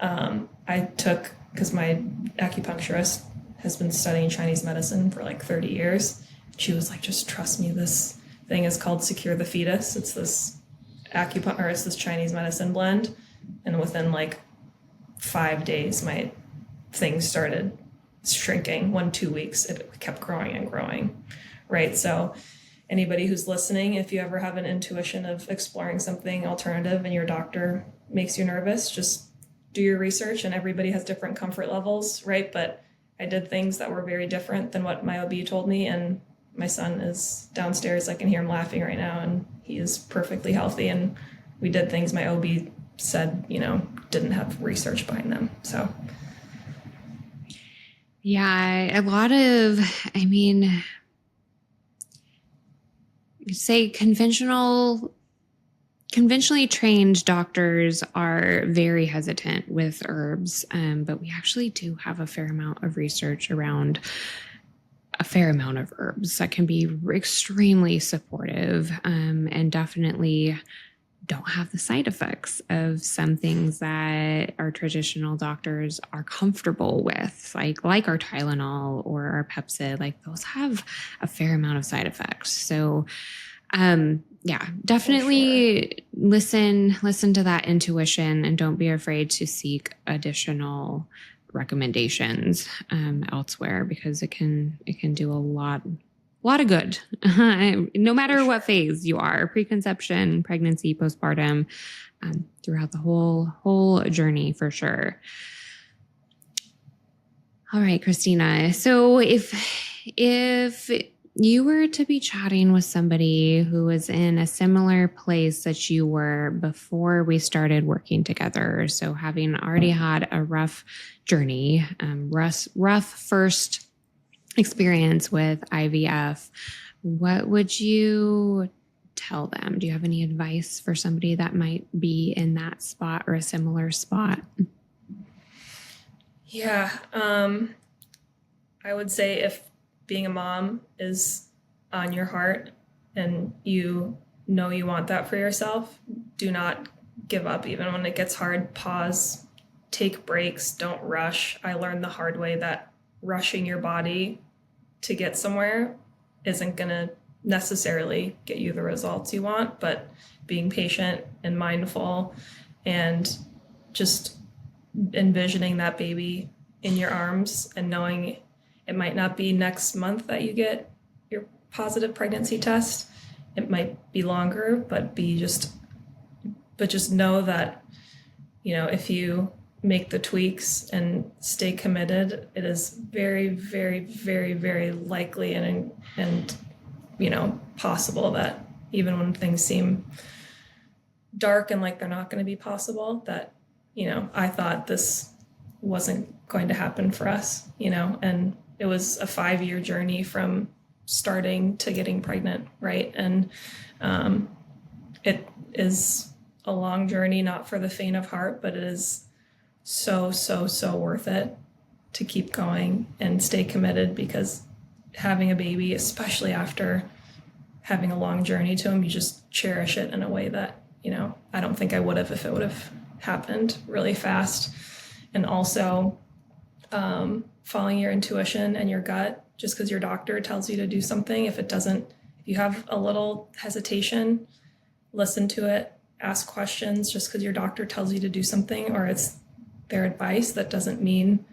I took, because my acupuncturist has been studying Chinese medicine for like 30 years. She was like, just trust me, this thing is called Secure the Fetus. It's this it's this Chinese medicine blend. And within like 5 days, my thing started shrinking. 2 weeks, it kept growing and growing, right? So anybody who's listening, if you ever have an intuition of exploring something alternative and your doctor makes you nervous, just do your research. And everybody has different comfort levels, right? But I did things that were very different than what my OB told me, and my son is downstairs. I can hear him laughing right now, and he is perfectly healthy. And we did things my OB said, didn't have research behind them. So yeah, a lot of, say conventionally trained doctors are very hesitant with herbs, but we actually do have a fair amount of research around a fair amount of herbs that can be extremely supportive, and definitely don't have the side effects of some things that our traditional doctors are comfortable with, like our Tylenol or our Pepcid. Like, those have a fair amount of side effects. So yeah, definitely listen to that intuition, and don't be afraid to seek additional recommendations elsewhere, because it can do a lot of good, no matter what phase you are, preconception, pregnancy, postpartum. throughout the whole journey for sure. All right, Christina. So if you were to be chatting with somebody who was in a similar place that you were before we started working together, so having already had a rough journey, rough first experience with IVF, what would you tell them? Do you have any advice for somebody that might be in that spot or a similar spot? Yeah, I would say if being a mom is on your heart and you know you want that for yourself, do not give up. Even when it gets hard, pause, take breaks, don't rush. I learned the hard way that rushing your body to get somewhere isn't going to necessarily get you the results you want, but being patient and mindful and just envisioning that baby in your arms and knowing it might not be next month that you get your positive pregnancy test. It might be longer, but just know that, if you make the tweaks and stay committed, it is very, very, very, very likely and possible that even when things seem dark and like they're not going to be possible, that I thought this wasn't going to happen for us, and it was a 5-year journey from starting to getting pregnant, right? And it is a long journey, not for the faint of heart, but it is so, so, so worth it to keep going and stay committed, because having a baby, especially after having a long journey to him, you just cherish it in a way that, I don't think I would have if it would have happened really fast. And also following your intuition and your gut, just because your doctor tells you to do something, if you have a little hesitation, listen to it, ask questions. Just because your doctor tells you to do something or it's their advice, that doesn't mean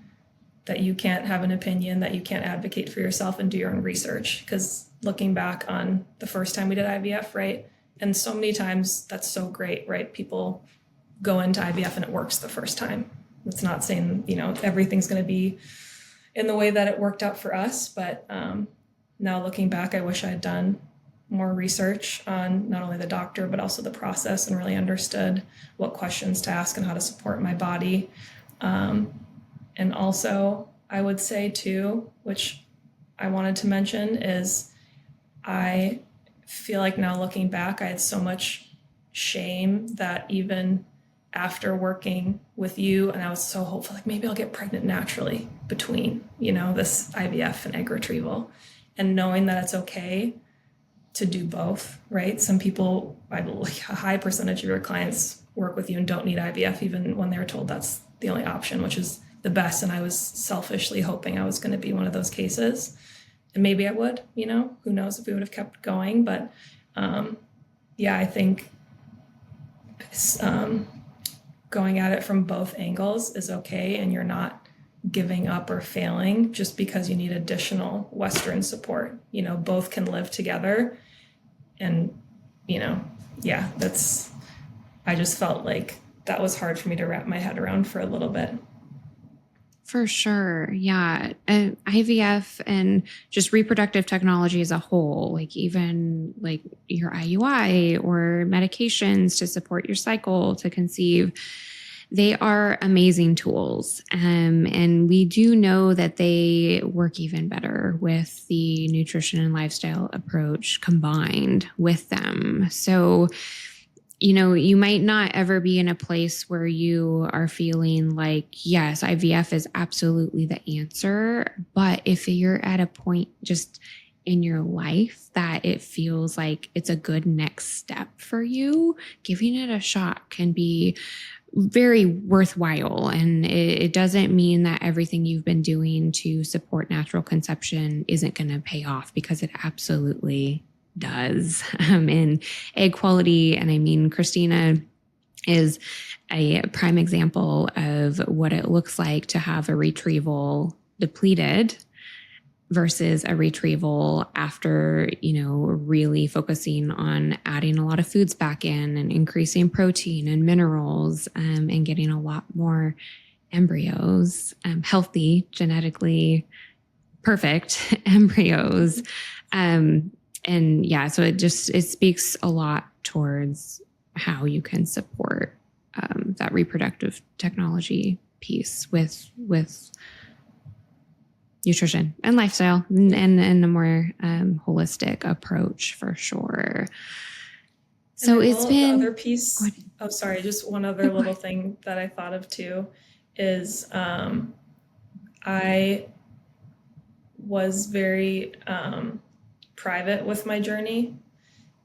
that you can't have an opinion, that you can't advocate for yourself and do your own research. Because looking back on the first time we did IVF, right? And so many times that's so great, right? People go into IVF and it works the first time. It's not saying, everything's going to be in the way that it worked out for us. But now looking back, I wish I had done more research on not only the doctor, but also the process, and really understood what questions to ask and how to support my body. And also, I would say too, which I wanted to mention, is I feel like now looking back, I had so much shame that even after working with you, and I was so hopeful, like maybe I'll get pregnant naturally between, this IVF and egg retrieval, and knowing that it's okay to do both, right? Some people, a high percentage of your clients work with you and don't need IVF, even when they were told that's the only option, which is the best. And I was selfishly hoping I was going to be one of those cases. And maybe I would, who knows if we would have kept going. But I think going at it from both angles is okay, and you're not giving up or failing just because you need additional Western support. Both can live together. And, I just felt like that was hard for me to wrap my head around for a little bit. For sure. Yeah. IVF and just reproductive technology as a whole, like even like your IUI or medications to support your cycle to conceive, they are amazing tools. And we do know that they work even better with the nutrition and lifestyle approach combined with them. So, you might not ever be in a place where you are feeling like, yes, IVF is absolutely the answer. But if you're at a point just in your life that it feels like it's a good next step for you, giving it a shot can be very worthwhile. And it doesn't mean that everything you've been doing to support natural conception isn't going to pay off, because it absolutely does. In egg quality, and I mean, Christina is a prime example of what it looks like to have a retrieval depleted versus a retrieval after, really focusing on adding a lot of foods back in and increasing protein and minerals, and getting a lot more embryos, healthy, genetically perfect embryos. And yeah, so it speaks a lot towards how you can support that reproductive technology piece with nutrition and lifestyle and a more holistic approach for sure. So it's been the other piece. Oh, sorry. Just one other little thing that I thought of too is I was very private with my journey,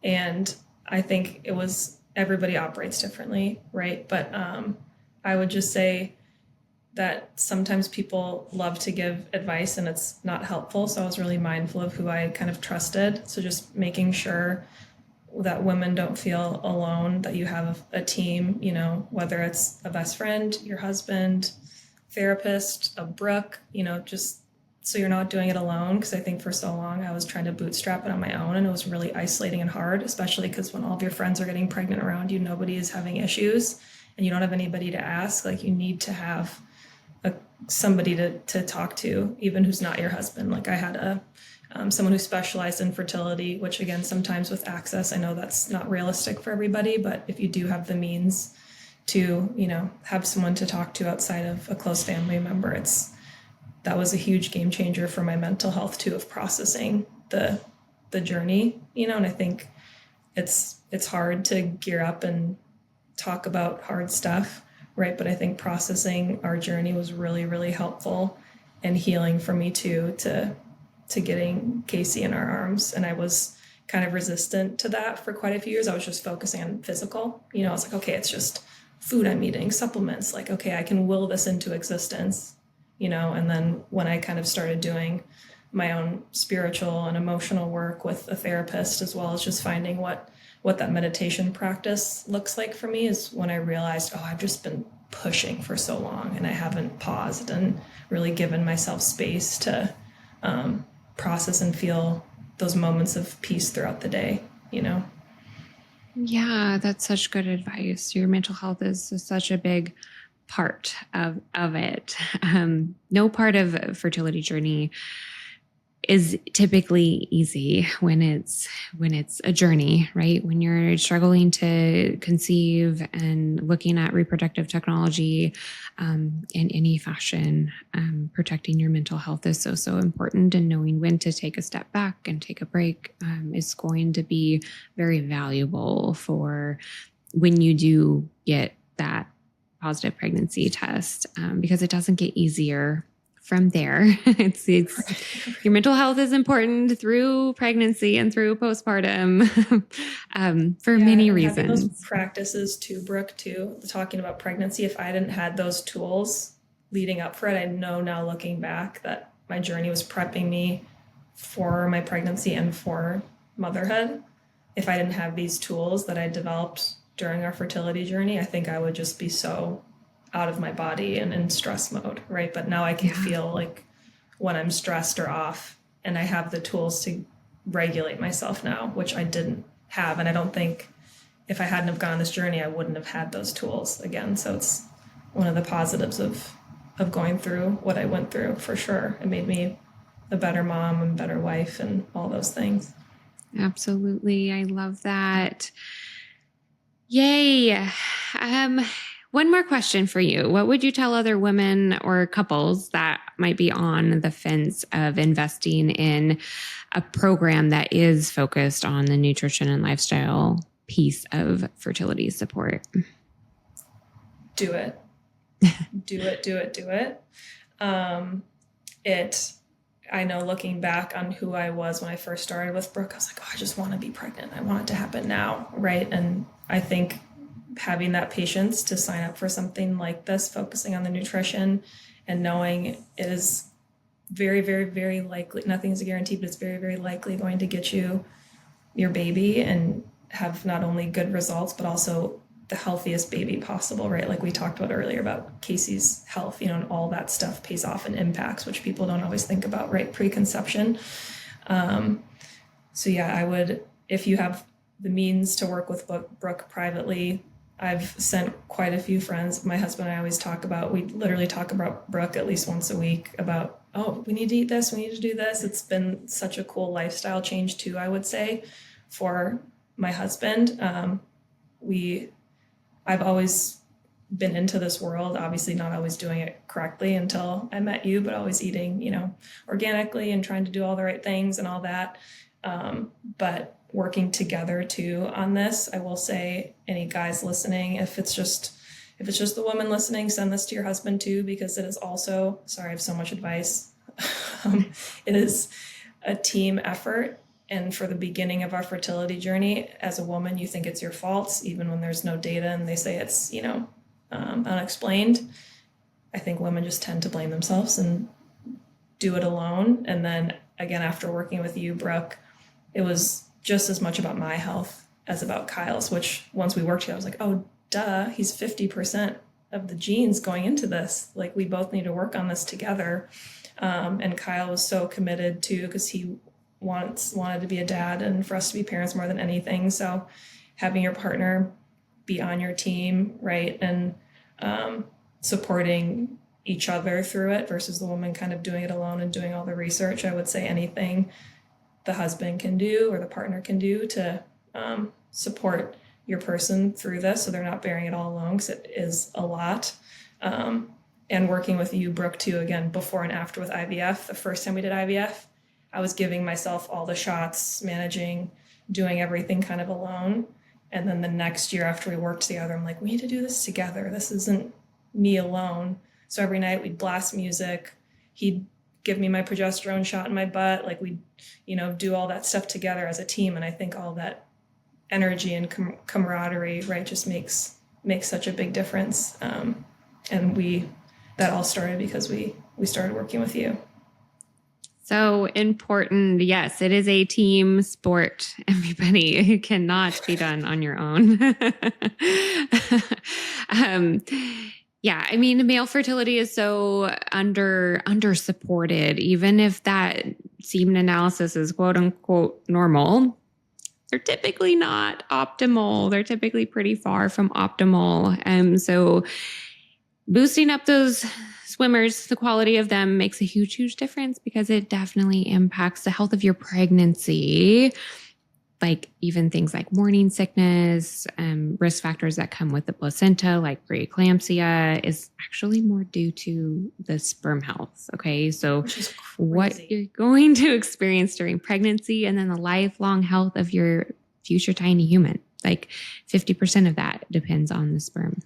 and I think it was everybody operates differently, right? But I would just say that sometimes people love to give advice and it's not helpful. So I was really mindful of who I kind of trusted. So just making sure that women don't feel alone, that you have a team, whether it's a best friend, your husband, therapist, a Brooke, just so you're not doing it alone. Because I think for so long I was trying to bootstrap it on my own, and it was really isolating and hard, especially because when all of your friends are getting pregnant around you, nobody is having issues and you don't have anybody to ask. Like, you need to have somebody to talk to, even who's not your husband. Like, I had someone who specialized in fertility, which again, sometimes with access, I know that's not realistic for everybody, but if you do have the means to, have someone to talk to outside of a close family member, that was a huge game changer for my mental health too, of processing the journey, and I think it's hard to gear up and talk about hard stuff, right? But I think processing our journey was really, really helpful and healing for me too, to getting Casey in our arms. And I was kind of resistant to that for quite a few years. I was just focusing on physical. I was like, okay, it's just food I'm eating, supplements. Like, okay, I can will this into existence, and then when I kind of started doing my own spiritual and emotional work with a therapist, as well as just finding what that meditation practice looks like for me, is when I realized, I've just been pushing for so long and I haven't paused and really given myself space to process and feel those moments of peace throughout the day, Yeah, that's such good advice. Your mental health is such a big part of it. No part of fertility journey is typically easy when it's a journey, right? When you're struggling to conceive and looking at reproductive technology in any fashion, protecting your mental health is so important, and knowing when to take a step back and take a break is going to be very valuable for when you do get that positive pregnancy test, because it doesn't get easier from there. It's your mental health is important through pregnancy and through postpartum, for many reasons. Those practices too, Brooke, too, talking about pregnancy. If I didn't had those tools leading up for it, I know now looking back that my journey was prepping me for my pregnancy and for motherhood. If I didn't have these tools that I developed during our fertility journey, I think I would just be so out of my body and in stress mode, right? But now I can feel like when I'm stressed or off, and I have the tools to regulate myself now, which I didn't have. And I don't think if I hadn't have gone on this journey, I wouldn't have had those tools again. So it's one of the positives of going through what I went through, for sure. It made me a better mom and better wife and all those things. Absolutely. I love that. Yay. One more question for you. What would you tell other women or couples that might be on the fence of investing in a program that is focused on the nutrition and lifestyle piece of fertility support? Do it. Do it. I know, looking back on who I was when I first started with Brooke, I was like, I just want to be pregnant. I want it to happen now, right? And I think having that patience to sign up for something like this, focusing on the nutrition and knowing it is very, very, very likely, nothing's a guarantee, but it's very, very likely going to get you your baby and have not only good results, but also the healthiest baby possible, right? Like we talked about earlier about Casey's health, and all that stuff pays off and impacts, which people don't always think about, right? Preconception. So yeah, I would, if you have the means to work with Brooke privately, I've sent quite a few friends. My husband and I always we literally talk about Brooke at least once a week about, oh, we need to eat this, we need to do this. It's been such a cool lifestyle change too, I would say, for my husband. I've always been into this world, obviously not always doing it correctly until I met you, but always eating, organically and trying to do all the right things and all that. But working together too on this, I will say, any guys listening, if it's just the woman listening, send this to your husband too, because it is also, sorry, I have so much advice. It is a team effort. And for the beginning of our fertility journey, as a woman, you think it's your fault, even when there's no data and they say it's, unexplained. I think women just tend to blame themselves and do it alone. And then again, after working with you, Brooke, it was just as much about my health as about Kyle's, which once we worked together, I was like, oh, duh, he's 50% of the genes going into this. Like, we both need to work on this together. And Kyle was so committed too, because he wanted to be a dad and for us to be parents more than anything. So having your partner be on your team, right, and supporting each other through it versus the woman kind of doing it alone and doing all the research, I would say anything the husband can do or the partner can do to support your person through this so they're not bearing it all alone, because it is a lot. And working with you, Brooke, too, again, before and after with IVF, the first time we did IVF, I was giving myself all the shots, managing, doing everything kind of alone. And then the next year after we worked together, I'm like, we need to do this together. This isn't me alone. So every night we'd blast music. He'd give me my progesterone shot in my butt. Like, we'd, do all that stuff together as a team. And I think all that energy and camaraderie, right, just makes such a big difference. And that all started because we started working with you. So important. Yes, it is a team sport, everybody. It cannot be done on your own. Yeah, I mean, male fertility is so under supported. Even if that semen analysis is quote unquote normal, they're typically not optimal. They're typically pretty far from optimal. So boosting up those swimmers, the quality of them makes a huge, huge difference, because it definitely impacts the health of your pregnancy. Like even things like morning sickness, risk factors that come with the placenta, like preeclampsia, is actually more due to the sperm health. Okay. So what you're going to experience during pregnancy, and then the lifelong health of your future tiny human, like 50% of that depends on the sperm.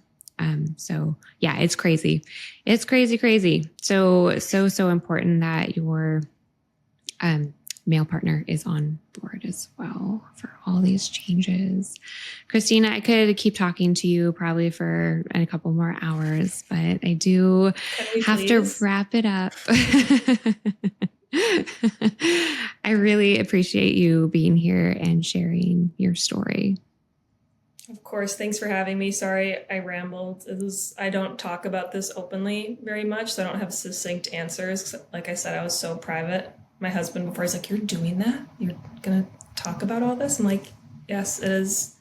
So yeah, it's crazy. It's crazy. So important that your, male partner is on board as well for all these changes. Christina, I could keep talking to you probably for a couple more hours, but I do have to wrap it up. I really appreciate you being here and sharing your story. Of course. Thanks for having me. Sorry, I rambled. I don't talk about this openly very much, so I don't have succinct answers. Like I said, I was so private. My husband before, he's like, you're doing that? You're going to talk about all this? I'm like, yes, it is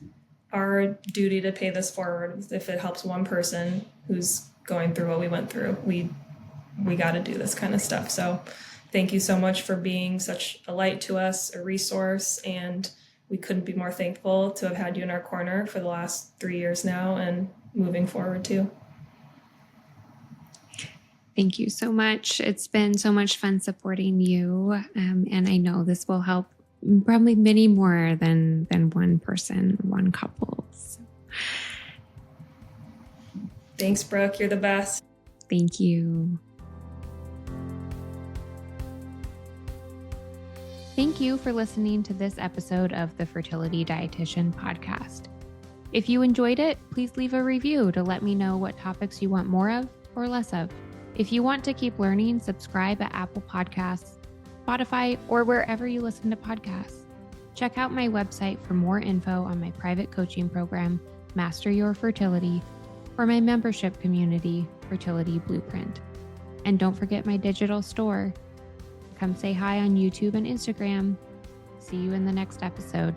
our duty to pay this forward. If it helps one person who's going through what we went through, we got to do this kind of stuff. So thank you so much for being such a light to us, a resource, and we couldn't be more thankful to have had you in our corner for the last 3 years now and moving forward too. Thank you so much. It's been so much fun supporting you. And I know this will help probably many more than one person, one couple. So. Thanks, Brooke. You're the best. Thank you. Thank you for listening to this episode of the Fertility Dietitian podcast. If you enjoyed it, please leave a review to let me know what topics you want more of or less of. If you want to keep learning, subscribe at Apple Podcasts, Spotify, or wherever you listen to podcasts. Check out my website for more info on my private coaching program, Master Your Fertility, or my membership community, Fertility Blueprint. And don't forget my digital store. Come say hi on YouTube and Instagram. See you in the next episode.